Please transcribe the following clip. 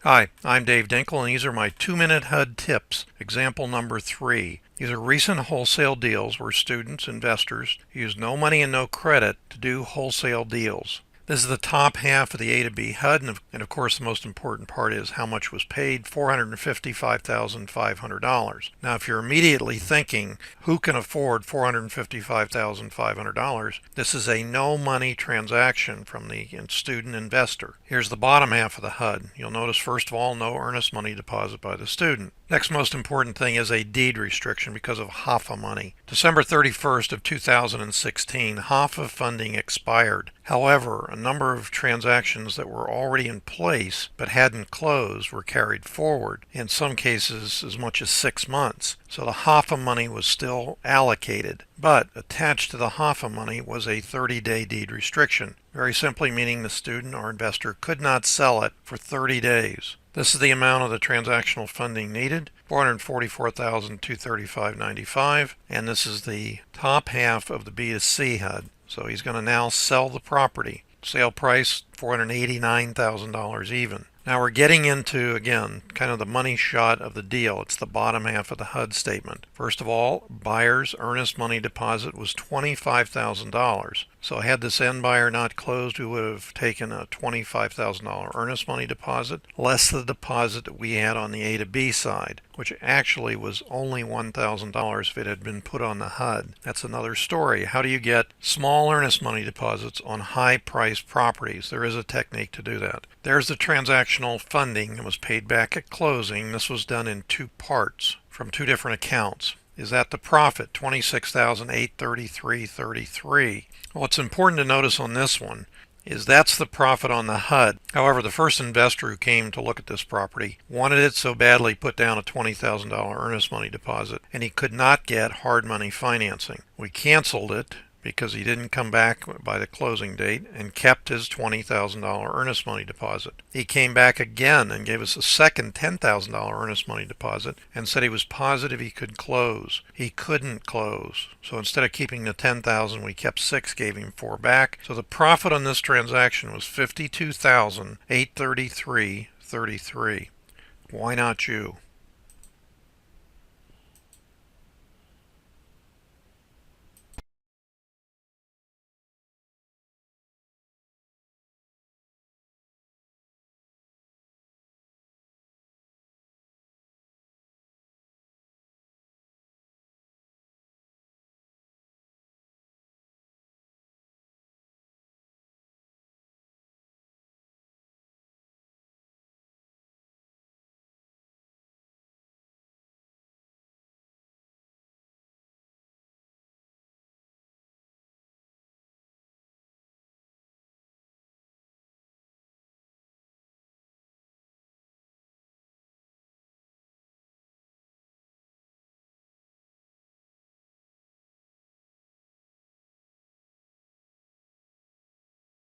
Hi, I'm Dave Dinkle, and these are my 2-minute HUD tips. Example number 3. These are recent wholesale deals where students, investors, use no money and no credit to do wholesale deals. This is the top half of the A to B HUD, and of course the most important part is how much was paid, $455,500. Now if you're immediately thinking, who can afford $455,500? This is a no money transaction from the student investor. Here's the bottom half of the HUD. You'll notice first of all, no earnest money deposit by the student. Next most important thing is a deed restriction because of HAFA money. December 31st of 2016, HAFA funding expired. However, a number of transactions that were already in place but hadn't closed were carried forward, in some cases as much as 6 months. So the HAFA money was still allocated, but attached to the HAFA money was a 30-day deed restriction, very simply meaning the student or investor could not sell it for 30 days. This is the amount of the transactional funding needed, $444,235.95, and this is the top half of the B to C HUD. So he's going to now sell the property. Sale price, $489,000 even. Now we're getting into, again, kind of the money shot of the deal. It's the bottom half of the HUD statement. First of all, buyer's earnest money deposit was $25,000. So had this end buyer not closed, we would have taken a $25,000 earnest money deposit, less the deposit that we had on the A to B side, which actually was only $1,000 if it had been put on the HUD. That's another story. How do you get small earnest money deposits on high-priced properties? There is a technique to do that. There's the transactional funding that was paid back at closing. This was done in 2 parts from 2 different accounts. Is that the profit? $26,833.33. What's important to notice on this one is that's the profit on the HUD. However, the first investor who came to look at this property wanted it so badly put down a $20,000 earnest money deposit, and he could not get hard money financing. We canceled it because he didn't come back by the closing date and kept his $20,000 earnest money deposit. He came back again and gave us a second $10,000 earnest money deposit and said he was positive he could close. He couldn't close. So instead of keeping the $10,000, we kept 6, gave him 4 back. So the profit on this transaction was $52,833.33. Why not you?